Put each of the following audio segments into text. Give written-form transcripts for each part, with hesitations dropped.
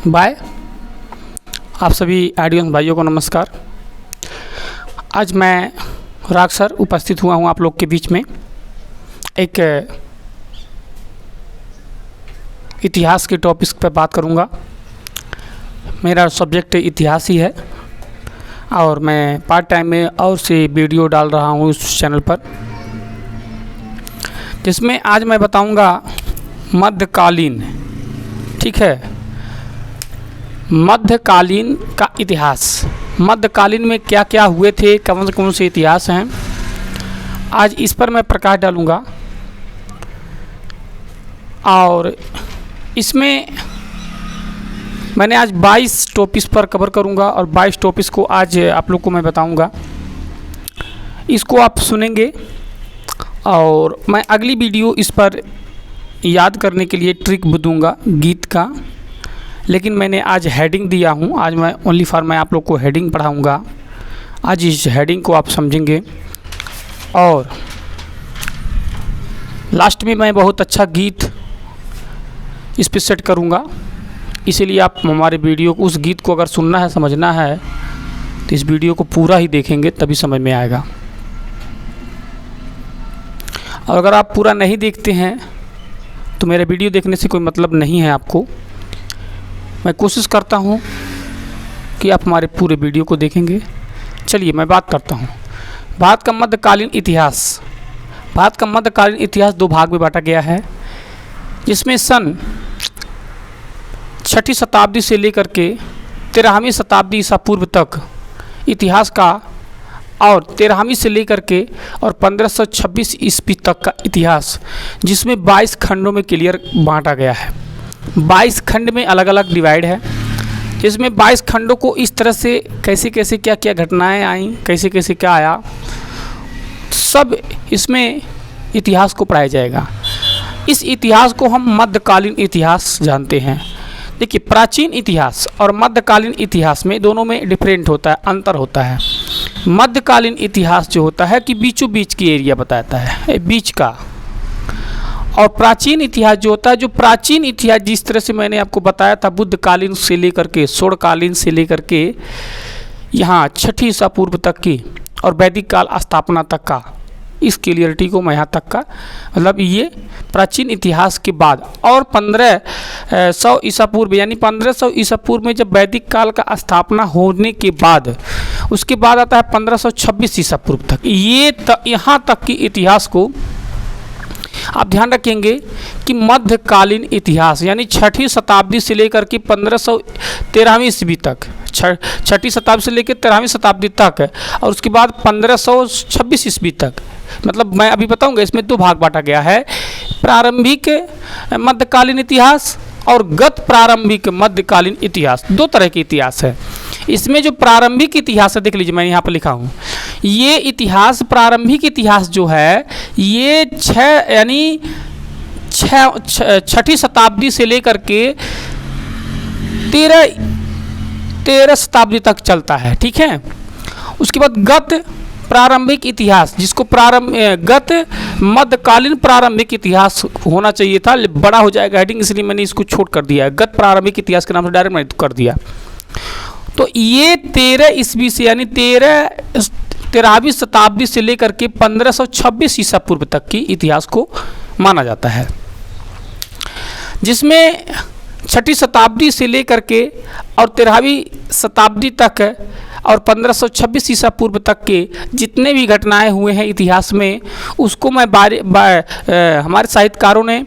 Bye. आप सभी audience भाइयों को नमस्कार। आज मैं राग सर उपस्थित हुआ हूँ आप लोग के बीच में। एक इतिहास के टॉपिक पर बात करूँगा। मेरा सब्जेक्ट इतिहास ही है और मैं पार्ट टाइम में और से वीडियो डाल रहा हूँ उस चैनल पर, जिसमें आज मैं बताऊँगा मध्यकालीन। ठीक है, मध्यकालीन का इतिहास। मध्यकालीन में क्या क्या हुए थे, कौन से इतिहास हैं, आज इस पर मैं प्रकाश डालूँगा। और इसमें मैंने आज 22 टॉपिक्स पर कवर करूँगा और 22 टॉपिक्स को आज आप लोग को मैं बताऊँगा। इसको आप सुनेंगे और मैं अगली वीडियो इस पर याद करने के लिए ट्रिक दूंगा गीत का। लेकिन मैंने आज हेडिंग दिया हूँ। आज मैं ओनली फॉर मैं आप लोग को हेडिंग पढ़ाऊँगा। आज इस हेडिंग को आप समझेंगे और लास्ट में मैं बहुत अच्छा गीत इस पर सेट करूँगा। इसीलिए आप हमारे वीडियो को, उस गीत को अगर सुनना है, समझना है तो इस वीडियो को पूरा ही देखेंगे, तभी समझ में आएगा। और अगर आप पूरा नहीं देखते हैं तो मेरे वीडियो देखने से कोई मतलब नहीं है आपको। मैं कोशिश करता हूँ कि आप हमारे पूरे वीडियो को देखेंगे। चलिए मैं बात करता हूँ। भारत का मध्यकालीन इतिहास। भारत का मध्यकालीन इतिहास 2 भाग में बांटा गया है, जिसमें सन 6ठी शताब्दी से लेकर के 13वीं शताब्दी ईसा पूर्व तक इतिहास का, और 13वीं से लेकर के और 1526 ईस्वी तक का इतिहास, जिसमें 22 खंडों में क्लियर बांटा गया है। 22 खंड में अलग अलग डिवाइड है, जिसमें 22 खंडों को इस तरह से कैसे कैसे क्या क्या घटनाएं आई, कैसे कैसे क्या आया, सब इसमें इतिहास को पढ़ाया जाएगा। इस इतिहास को हम मध्यकालीन इतिहास जानते हैं। देखिए, प्राचीन इतिहास और मध्यकालीन इतिहास में दोनों में डिफरेंट होता है, अंतर होता है। मध्यकालीन इतिहास जो होता है कि बीचों बीच की एरिया बताता है, बीच का। और प्राचीन इतिहास जो होता है, जो प्राचीन इतिहास जिस तरह से मैंने आपको बताया था, बुद्धकालीन से लेकर के स्वर्णकालीन से लेकर के यहाँ 6ठी ईसा पूर्व तक की और वैदिक काल स्थापना तक का, इस क्लियरिटी को मैं यहाँ तक का मतलब ये प्राचीन इतिहास के बाद, और 1500 ईसा पूर्व यानी 1500 ईसा पूर्व में जब वैदिक काल का स्थापना होने के बाद, उसके बाद आता है 1526 ईसा पूर्व तक। ये यहाँ तक की इतिहास को आप ध्यान रखेंगे कि मध्यकालीन इतिहास यानी 6ठी शताब्दी से लेकर के 1513वीं ईस्वी तक, 6ठी शताब्दी से लेकर 13वीं शताब्दी तक, और उसके बाद 1526 ईस्वी तक। मतलब मैं अभी बताऊंगा, इसमें 2 भाग बांटा गया है, प्रारंभिक मध्यकालीन इतिहास और गत प्रारंभिक मध्यकालीन इतिहास। 2 तरह के इतिहास है। इसमें जो प्रारंभिक इतिहास है, देख लीजिए मैंने यहाँ पर लिखा हूँ, ये इतिहास, प्रारंभिक इतिहास जो है, ये 6ठी शताब्दी से लेकर के 13 शताब्दी तक चलता है। ठीक है, उसके बाद गत प्रारंभिक इतिहास, जिसको गत मध्यकालीन प्रारंभिक इतिहास होना चाहिए था, बड़ा हो जाएगा हेडिंग, इसलिए मैंने इसको छोट कर दिया है। गत प्रारंभिक इतिहास के नाम से डायरेक्ट मैंने कर दिया। तो ये 13 ईस्वी से यानी 13वीं शताब्दी से लेकर के 1526 ईसा पूर्व तक की इतिहास को माना जाता है, जिसमें 6ठी शताब्दी से लेकर के और 13वीं शताब्दी तक और 1526 ईसा पूर्व तक के जितने भी घटनाएं हुए हैं इतिहास में, उसको मैं हमारे साहित्यकारों ने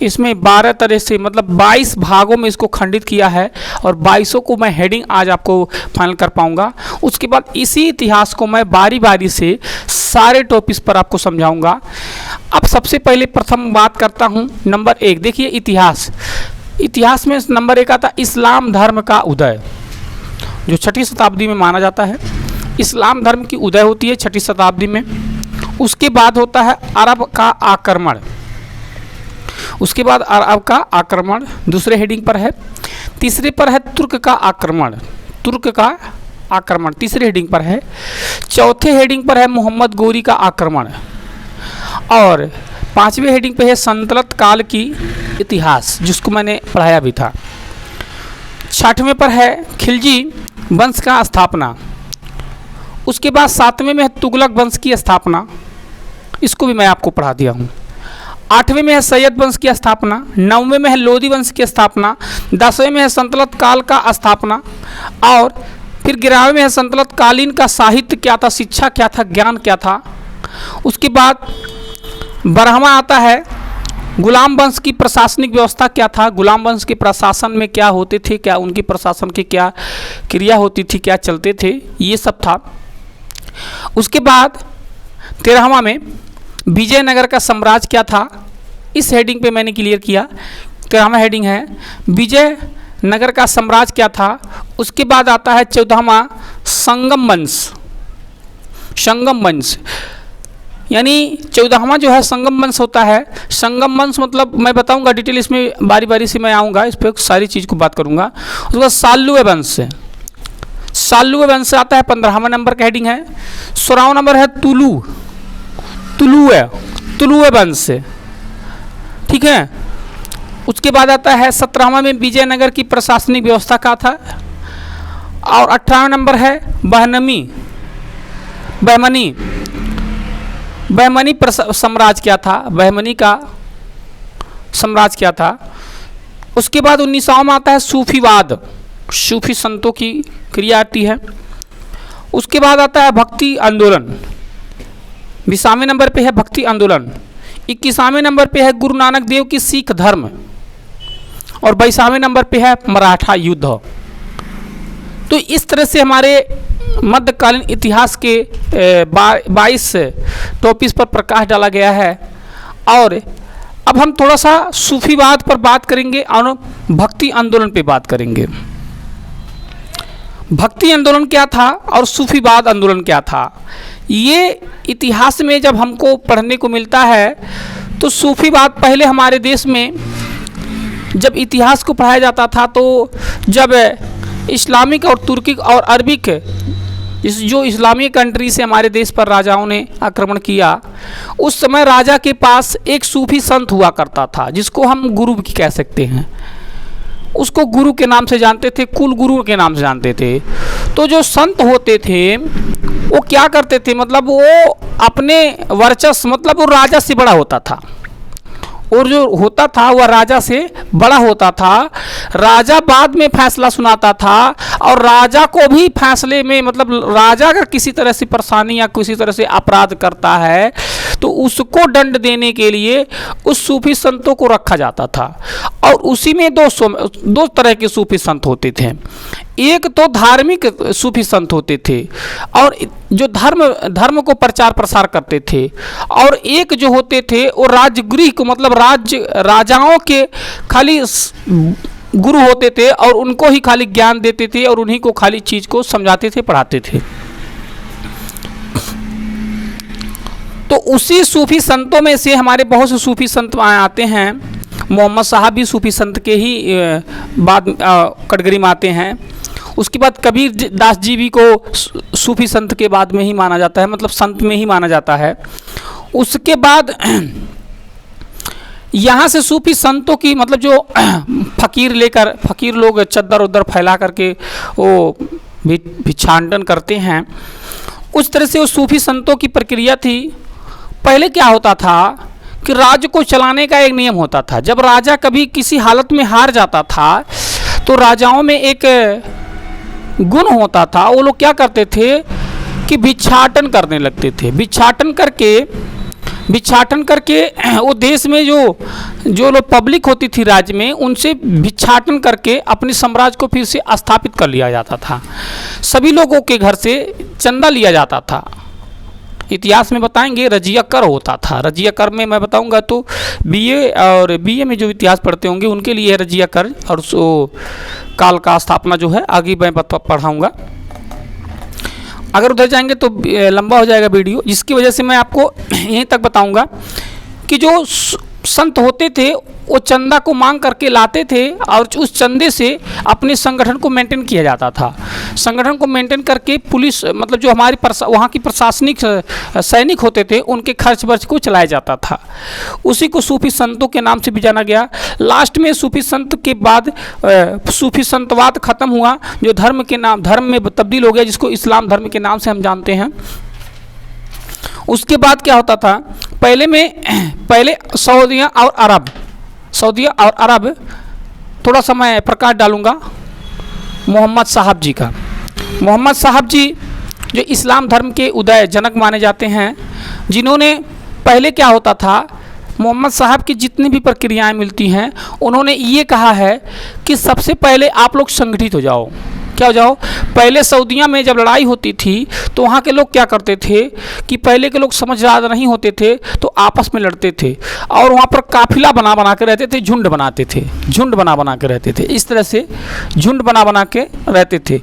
इसमें 12 तरह से, मतलब 22 भागों में इसको खंडित किया है, और 22 को मैं हेडिंग आज आपको फाइनल कर पाऊंगा। उसके बाद इसी इतिहास को मैं बारी बारी से सारे टॉपिक्स पर आपको समझाऊंगा। अब सबसे पहले प्रथम बात करता हूं नंबर 1। देखिए, इतिहास में नंबर 1 आता इस्लाम धर्म का उदय, जो 6ठी शताब्दी में माना जाता है। इस्लाम धर्म की उदय होती है 6ठी शताब्दी में। उसके बाद होता है अरब का आक्रमण। उसके बाद अरब का आक्रमण दूसरे हेडिंग पर है। तीसरे पर है तुर्क का आक्रमण। तुर्क का आक्रमण तीसरे हेडिंग पर है। चौथे हेडिंग पर है मोहम्मद गोरी का आक्रमण। और पांचवें हेडिंग पे है संतलत काल की इतिहास, जिसको मैंने पढ़ाया भी था। 6वें पर है खिलजी वंश का स्थापना। उसके बाद 7वें में है तुगलक वंश की स्थापना, इसको भी मैं आपको पढ़ा दिया हूँ। 8वें में है सैयद वंश की स्थापना। 9वें में है लोधी वंश की स्थापना। 10वें में है संतलत काल का स्थापना। और फिर 11वें में है संतलत कालीन का साहित्य क्या था, शिक्षा क्या था, ज्ञान क्या था। उसके बाद 12वां आता है गुलाम वंश की प्रशासनिक व्यवस्था क्या था, गुलाम वंश के प्रशासन में क्या होते थे, क्या उनकी प्रशासन की क्या क्रिया होती थी, क्या चलते थे, ये सब था। उसके बाद 13वां में विजयनगर का साम्राज्य क्या था, इस हेडिंग पे मैंने क्लियर किया। 13वां हेडिंग है विजयनगर का साम्राज्य क्या था। उसके बाद आता है 14वां संगम वंश। संगम वंश यानी 14वां जो है संगम वंश होता है। संगम वंश मतलब मैं बताऊंगा डिटेल, इसमें बारी बारी से मैं आऊँगा, इस पर सारी चीज़ को बात करूँगा। उसके बाद साल्लुए वंश, साल्लुए वंश आता है 15वां नंबर का हेडिंग है। 16वां नंबर है तुलुए वंश, ठीक है। उसके बाद आता है 17वां में विजयनगर की प्रशासनिक व्यवस्था का था। और 18वां नंबर है बहमनी साम्राज्य क्या था, बहमनी का साम्राज्य क्या था। उसके बाद 19वां में आता है सूफीवाद, सूफी संतों की क्रिया आती है। उसके बाद आता है भक्ति आंदोलन, 20वें नंबर पे है भक्ति आंदोलन। 21वें नंबर पे है गुरु नानक देव की सिख धर्म। और 22वें नंबर पे है मराठा युद्ध। तो इस तरह से हमारे मध्यकालीन इतिहास के 22 टॉपिक्स पर प्रकाश डाला गया है। और अब हम थोड़ा सा सूफीवाद पर बात करेंगे और भक्ति आंदोलन पे बात करेंगे। भक्ति आंदोलन क्या था और सूफीवाद आंदोलन क्या था, ये इतिहास में जब हमको पढ़ने को मिलता है तो सूफीवाद पहले हमारे देश में जब इतिहास को पढ़ाया जाता था तो जब इस्लामिक और तुर्की और अरबिक जो इस्लामी कंट्री से हमारे देश पर राजाओं ने आक्रमण किया, उस समय राजा के पास एक सूफी संत हुआ करता था जिसको हम गुरु भी कह सकते हैं। उसको गुरु के नाम से जानते थे, कुल गुरु के नाम से जानते थे। तो जो संत होते थे वो क्या करते थे, मतलब वो अपने वर्चस्व, मतलब वो राजा से बड़ा होता था, और जो होता था वह राजा से बड़ा होता था। राजा बाद में फैसला सुनाता था और राजा को भी फैसले में, मतलब राजा अगर किसी तरह से परेशानी या किसी तरह से अपराध करता है तो उसको दंड देने के लिए उस सूफी संतों को रखा जाता था। और उसी में दो तरह के सूफी संत होते थे। एक तो धार्मिक सूफी संत होते थे और जो धर्म को प्रचार प्रसार करते थे, और एक जो होते थे वो राजगृह को, मतलब राजाओं के खाली गुरु होते थे और उनको ही खाली ज्ञान देते थे और उन्हीं को खाली चीज़ को समझाते थे, पढ़ाते थे। तो उसी सूफी संतों में से हमारे बहुत से सूफी संत आते हैं। मोहम्मद साहब भी सूफी संत के ही बाद कैटेगरी में आते हैं। उसके बाद कबीर दास जी भी को सूफी संत के बाद में ही माना जाता है, मतलब संत में ही माना जाता है। उसके बाद यहाँ से सूफी संतों की, मतलब जो फकीर लोग चद्दर उद्दर फैला करके वो भिक्षाटन करते हैं, उस तरह से वो सूफी संतों की प्रक्रिया थी। पहले क्या होता था कि राज्य को चलाने का एक नियम होता था। जब राजा कभी किसी हालत में हार जाता था तो राजाओं में एक गुण होता था, वो लोग क्या करते थे कि भिक्षाटन करने लगते थे। भिक्षाटन करके वो देश में जो लोग पब्लिक होती थी राज्य में, उनसे भिक्षाटन करके अपने साम्राज्य को फिर से स्थापित कर लिया जाता था। सभी लोगों के घर से चंदा लिया जाता था। इतिहास में बताएंगे रजिया कर होता था। रजिया कर में मैं बताऊंगा तो बीए में जो इतिहास पढ़ते होंगे उनके लिए रजिया कर और काल का स्थापना जो है आगे मैं पढ़ाऊंगा। अगर उधर जाएंगे तो लंबा हो जाएगा वीडियो, जिसकी वजह से मैं आपको यहीं तक बताऊंगा कि जो संत होते थे वो चंदा को मांग करके लाते थे और उस चंदे से अपने संगठन को मेंटेन किया जाता था। संगठन को मेंटेन करके पुलिस मतलब जो हमारी वहाँ की प्रशासनिक सैनिक होते थे उनके खर्च वर्च को चलाया जाता था। उसी को सूफी संतों के नाम से भी जाना गया। लास्ट में सूफी संत के बाद सूफी संतवाद खत्म हुआ, जो धर्म में तब्दील हो गया, जिसको इस्लाम धर्म के नाम से हम जानते हैं। उसके बाद क्या होता था, पहले सऊदिया और अरब, थोड़ा सा मैं प्रकाश डालूंगा मोहम्मद साहब जी का। मोहम्मद साहब जी जो इस्लाम धर्म के उदय जनक माने जाते हैं, जिन्होंने पहले क्या होता था, मोहम्मद साहब की जितनी भी प्रक्रियाएं मिलती हैं, उन्होंने ये कहा है कि सबसे पहले आप लोग संगठित हो जाओ। क्या हो जाओ? पहले सऊदिया में जब लड़ाई होती थी तो वहाँ के लोग क्या करते थे कि पहले के लोग समझदार नहीं होते थे तो आपस में लड़ते थे और वहाँ पर काफिला बना के रहते थे, झुंड बना के रहते थे। इस तरह से झुंड बना के रहते थे।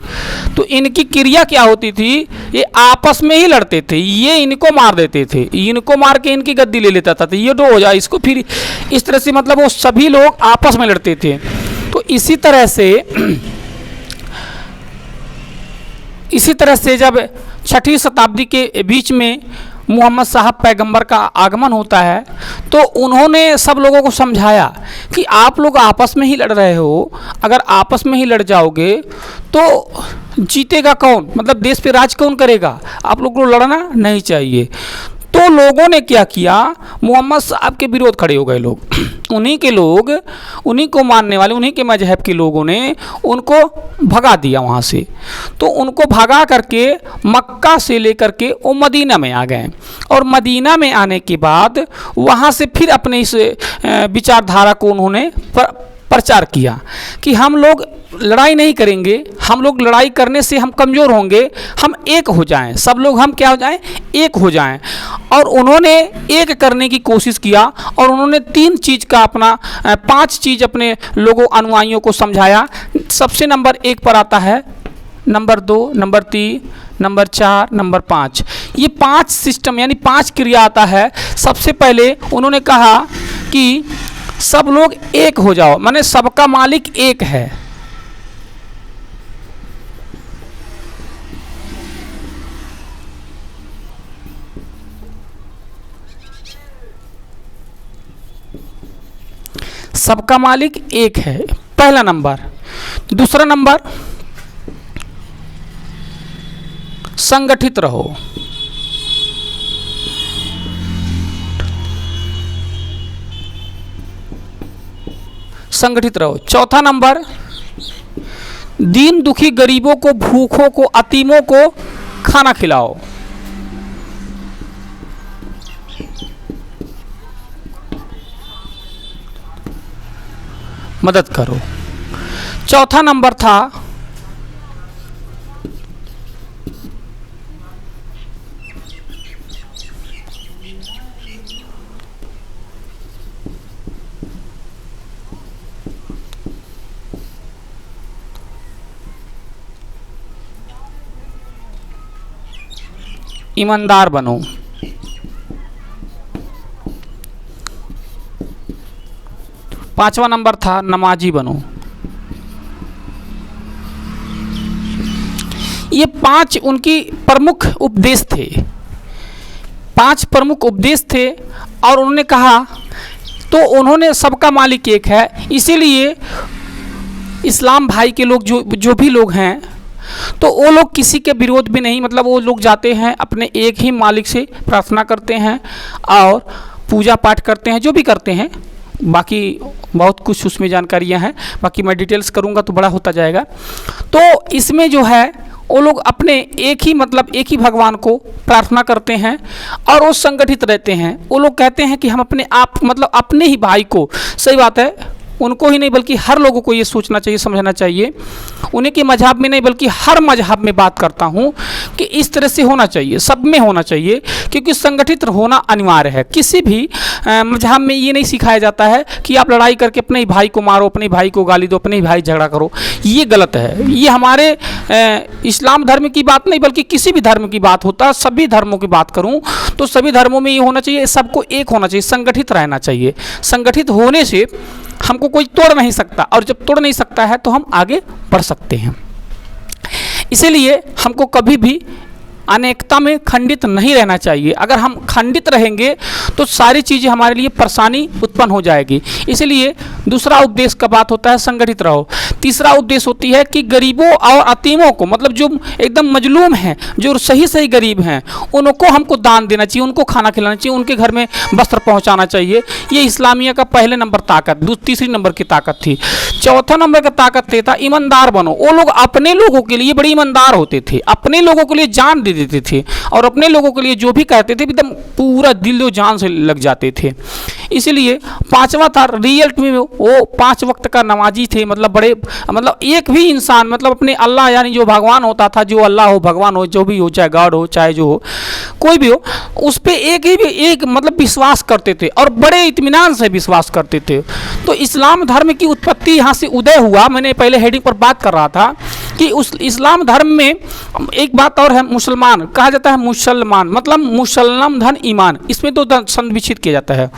तो इनकी क्रिया क्या होती थी, ये आपस में ही लड़ते थे, ये इनको मार देते थे, इनको मार के इनकी गद्दी ले लेता था, तो ये दो हो जाए इसको, फिर इस तरह से मतलब वो सभी लोग आपस में लड़ते थे। तो इसी तरह से जब 6वीं शताब्दी के बीच में मोहम्मद साहब पैगंबर का आगमन होता है तो उन्होंने सब लोगों को समझाया कि आप लोग आपस में ही लड़ रहे हो, अगर आपस में ही लड़ जाओगे तो जीतेगा कौन, मतलब देश पे राज कौन करेगा, आप लोग को लड़ना नहीं चाहिए। तो लोगों ने क्या किया, मोहम्मद साहब के विरोध खड़े हो गए लोग, उन्हीं को मानने वाले, उन्हीं के मजहब के लोगों ने उनको भगा दिया वहाँ से। तो उनको भगा करके मक्का से लेकर के वो मदीना में आ गए और मदीना में आने के बाद वहाँ से फिर अपने इस विचारधारा को उन्होंने प्रचार किया कि हम लोग लड़ाई नहीं करेंगे, हम लोग लड़ाई करने से हम कमज़ोर होंगे, हम एक हो जाएं, सब लोग हम क्या हो जाएं, एक हो जाएं। और उन्होंने एक करने की कोशिश किया और उन्होंने 3 चीज़ का अपना 5 चीज़ अपने लोगों अनुयायियों को समझाया। सबसे नंबर 1 पर आता है, नंबर 2, नंबर 3, नंबर 4, नंबर 5, ये 5 सिस्टम यानी 5 क्रिया आता है। सबसे पहले उन्होंने कहा कि सब लोग एक हो जाओ, माने सबका मालिक एक है। सबका मालिक एक है, पहला नंबर। दूसरा नंबर, संगठित रहो। चौथा नंबर, दीन दुखी गरीबों को, भूखों को, अतीमों को खाना खिलाओ। मदद करो। चौथा नंबर था ईमानदार बनो। पांचवा नंबर था नमाजी बनो। ये 5 उनकी प्रमुख उपदेश थे, 5 प्रमुख उपदेश थे। और उन्होंने कहा, तो उन्होंने सबका मालिक एक है, इसीलिए इस्लाम भाई के लोग जो भी लोग हैं तो वो लोग किसी के विरोध भी नहीं, मतलब वो लोग जाते हैं अपने एक ही मालिक से प्रार्थना करते हैं और पूजा पाठ करते हैं, जो भी करते हैं। बाकी बहुत कुछ उसमें जानकारियां हैं, बाकी मैं डिटेल्स करूंगा तो बड़ा होता जाएगा। तो इसमें जो है वो लोग अपने एक ही भगवान को प्रार्थना करते हैं और वो संगठित रहते हैं। वो लोग कहते हैं कि हम अपने ही भाई को, सही बात है, उनको ही नहीं बल्कि हर लोगों को ये सोचना चाहिए, समझना चाहिए। उन्हीं के मजहब में नहीं बल्कि हर मजहब में बात करता हूँ कि इस तरह से होना चाहिए, सब में होना चाहिए, क्योंकि संगठित होना अनिवार्य है। किसी भी मजहब में ये नहीं सिखाया जाता है कि आप लड़ाई करके अपने ही भाई को मारो, अपने भाई को गाली दो, अपने ही भाई झगड़ा करो, ये गलत है। ये हमारे इस्लाम धर्म की बात नहीं बल्कि किसी भी धर्म की बात होता है। सभी धर्मों की बात करूँ तो सभी धर्मों में ये होना चाहिए, सबको एक होना चाहिए, संगठित रहना चाहिए। संगठित होने से हमको कोई तोड़ नहीं सकता और जब तोड़ नहीं सकता है तो हम आगे बढ़ सकते हैं। इसीलिए हमको कभी भी अनेकता में खंडित नहीं रहना चाहिए। अगर हम खंडित रहेंगे तो सारी चीज़ें हमारे लिए परेशानी उत्पन्न हो जाएगी। इसलिए दूसरा उपदेश का बात होता है संगठित रहो। तीसरा उपदेश होती है कि गरीबों और अतीमों को, मतलब जो एकदम मजलूम हैं, जो सही सही गरीब हैं, उनको हमको दान देना चाहिए, उनको खाना खिलाना चाहिए, उनके घर में वस्त्र पहुँचाना चाहिए। ये इस्लामिया का पहले नंबर ताकत, तीसरी नंबर की ताकत थी। चौथा नंबर का ताकत ये था ईमानदार बनो। वो लोग अपने लोगों के लिए बड़े ईमानदार होते थे, अपने लोगों के लिए जान दे देते थे और अपने लोगों के लिए जो भी कहते थे एकदम पूरा दिल और जान से लग जाते थे। इसलिए पांचवा था रियल में वो 5 वक्त का नमाजी थे। मतलब बड़े, मतलब एक भी इंसान, मतलब अपने अल्लाह यानी जो भगवान होता था, जो अल्लाह हो, भगवान हो, जो भी हो, चाहे गॉड हो, चाहे जो हो, कोई भी हो, उस पर एक मतलब विश्वास करते थे और बड़े इत्मीनान से विश्वास करते थे। तो इस्लाम धर्म की उत्पत्ति यहाँ से उदय हुआ। मैंने पहले हेडिंग पर बात कर रहा था कि उस इस्लाम धर्म में एक बात और है, मुसलमान कहा जाता है, मुसलमान मतलब मुसल्लम धन ईमान, इसमें तो संविचित किया जाता है।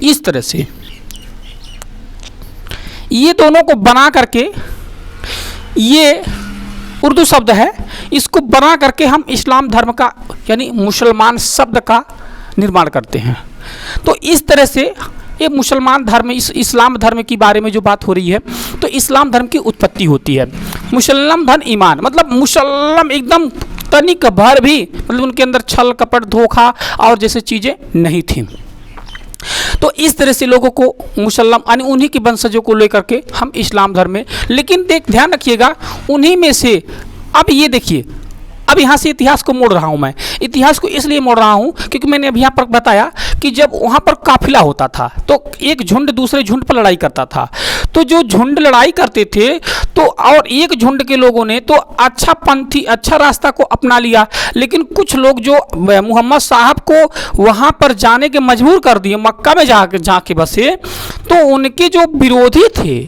इस तरह से ये दोनों को बना करके, ये उर्दू शब्द है, इसको बना करके हम इस्लाम धर्म का यानी मुसलमान शब्द का निर्माण करते हैं। तो इस तरह से ये मुसलमान धर्म, इस इस्लाम धर्म के बारे में जो बात हो रही है, तो इस्लाम धर्म की उत्पत्ति होती है। मुसल्लम धन ईमान मतलब मुसल्लम एकदम तनिक भर भी, मतलब उनके अंदर छल कपट धोखा और जैसे चीज़ें नहीं थी। तो इस तरह से लोगों को मुसल्लम यानी उन्हीं के वंशजों को लेकर के हम इस्लाम धर्म में, लेकिन ध्यान रखिएगा उन्हीं में से, अब ये देखिए, अब यहाँ से इतिहास को मोड़ रहा हूँ मैं। इतिहास को इसलिए मोड़ रहा हूँ क्योंकि मैंने अभी यहाँ पर बताया कि जब वहाँ पर काफिला होता था तो एक झुंड दूसरे झुंड पर लड़ाई करता था। तो जो झुंड लड़ाई करते थे तो और एक झुंड के लोगों ने तो अच्छा पंथी, अच्छा रास्ता को अपना लिया, लेकिन कुछ लोग जो मोहम्मद साहब को वहाँ पर जाने के मजबूर कर दिए, मक्का में जाके बसे, तो उनके जो विरोधी थे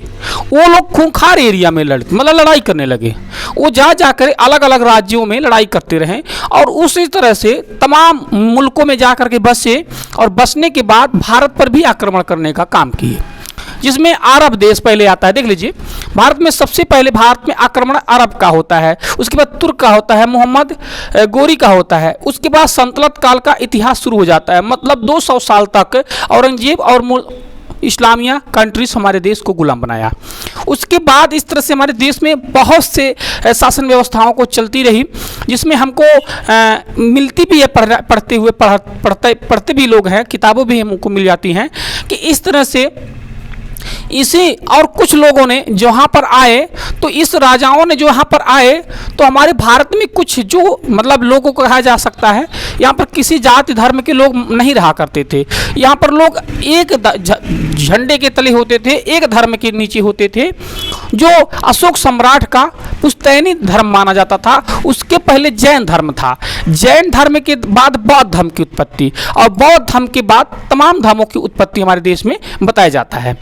वो लोग खूंखार एरिया में मतलब लड़ाई करने लगे। वो जाकर अलग अलग राज्यों में लड़ाई करते रहे और उसी तरह से तमाम मुल्कों में जाकर के बसे और बसने के बाद भारत पर भी आक्रमण करने का काम किए, जिसमें अरब देश पहले आता है। देख लीजिए, भारत में सबसे पहले भारत में आक्रमण अरब का होता है, उसके बाद तुर्क का होता है, मोहम्मद गोरी का होता है, उसके बाद सल्तनत काल का इतिहास शुरू हो जाता है। मतलब 200 साल तक औरंगजेब और इस्लामिया कंट्रीज हमारे देश को गुलाम बनाया। उसके बाद इस तरह से हमारे देश में बहुत से शासन व्यवस्थाओं को चलती रही, जिसमें हमको मिलती भी है, पढ़ते भी लोग हैं, किताबों भी हमको मिल जाती हैं कि इस तरह से इसी और कुछ लोगों ने जो यहाँ पर आए, तो इस राजाओं ने जो यहाँ पर आए तो हमारे भारत में कुछ जो मतलब लोगों को कहा जा सकता है, यहाँ पर किसी जाति धर्म के लोग नहीं रहा करते थे। यहाँ पर लोग एक झंडे के तले होते थे, एक धर्म के नीचे होते थे, जो अशोक सम्राट का पुश्तैनी धर्म माना जाता था। उसके पहले जैन धर्म था, जैन धर्म के बाद बौद्ध धर्म की उत्पत्ति, और बौद्ध धर्म के बाद तमाम धर्मों की उत्पत्ति हमारे देश में बताया जाता है।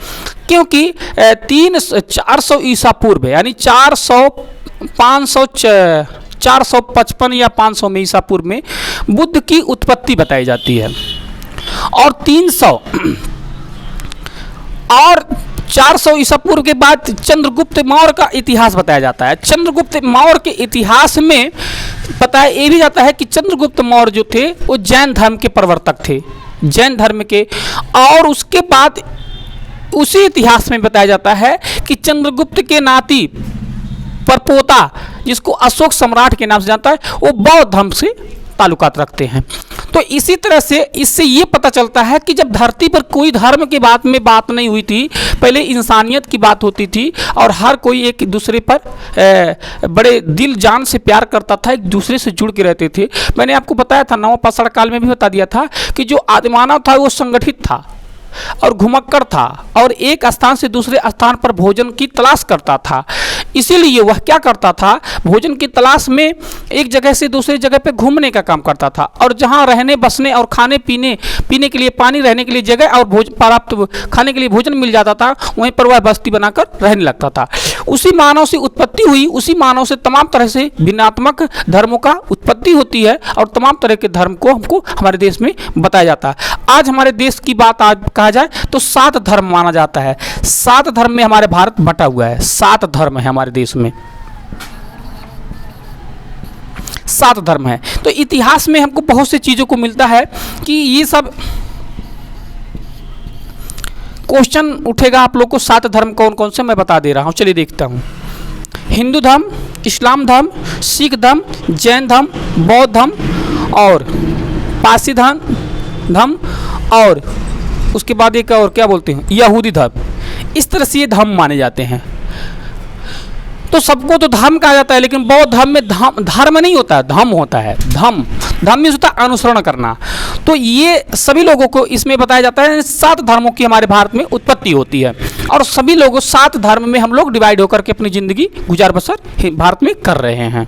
क्योंकि 400 ईसा पूर्व यानी 455 या 500 में ईसा पूर्व में बुद्ध की उत्पत्ति बताई जाती है, और 300 और 400 ईसा पूर्व के बाद चंद्रगुप्त मौर्य का इतिहास बताया जाता है। चंद्रगुप्त मौर्य के इतिहास में बताया ये भी जाता है कि चंद्रगुप्त मौर्य जो थे वो जैन धर्म के प्रवर्तक थे, जैन धर्म के। और उसके बाद उसी इतिहास में बताया जाता है कि चंद्रगुप्त के नाती परपोता, जिसको अशोक सम्राट के नाम से जानता है, वो बौद्ध धर्म से ताल्लुकात रखते हैं। तो इसी तरह से इससे ये पता चलता है कि जब धरती पर कोई धर्म के बात नहीं हुई थी, पहले इंसानियत की बात होती थी और हर कोई एक दूसरे पर बड़े दिल जान से प्यार करता था, एक दूसरे से जुड़ के रहते थे। मैंने आपको बताया था, नवपाषाण काल में भी बता दिया था कि जो आदिमानव था वो संगठित था और घुमक्कड़ था और एक स्थान से दूसरे स्थान पर भोजन की तलाश करता था। इसीलिए वह क्या करता था, भोजन की तलाश में एक जगह से दूसरी जगह पे घूमने का काम करता था, और जहाँ रहने बसने और खाने पीने के लिए पानी, रहने के लिए जगह और पर्याप्त खाने के लिए भोजन मिल जाता था, वहीं पर वह बस्ती बनाकर रहने लगता था। उसी मानव से उत्पत्ति हुई, उसी मानव से तमाम तरह से भिन्नात्मक धर्मों का उत्पत्ति होती है और तमाम तरह के धर्म को हमको हमारे देश में बताया जाता है। आज हमारे देश की बात आज कहा जाए तो 7 धर्म माना जाता है। 7 धर्म में हमारे भारत बटा हुआ है। 7 धर्म है हमारे देश में, 7 धर्म है। तो इतिहास में हमको बहुत सी चीज़ों को मिलता है कि ये सब क्वेश्चन उठेगा आप लोग को। 7 धर्म कौन कौन से मैं बता दे रहा हूँ, चलिए देखता हूँ। हिंदू धर्म, इस्लाम धर्म, सिख धर्म, जैन धर्म, बौद्ध धर्म और पारसी धर्म और उसके बाद एक और क्या बोलते हैं, यहूदी धर्म। इस तरह से ये धर्म माने जाते हैं। तो सबको तो धर्म कहा जाता है, लेकिन बौद्ध धर्म में धर्म नहीं होता है, धम्म होता है। धम्म में होता है अनुसरण करना। तो ये सभी लोगों को इसमें बताया जाता है 7 धर्मों की हमारे भारत में उत्पत्ति होती है और सभी लोगों 7 धर्म में हम लोग डिवाइड होकर के अपनी ज़िंदगी गुजार बसर भारत में कर रहे हैं।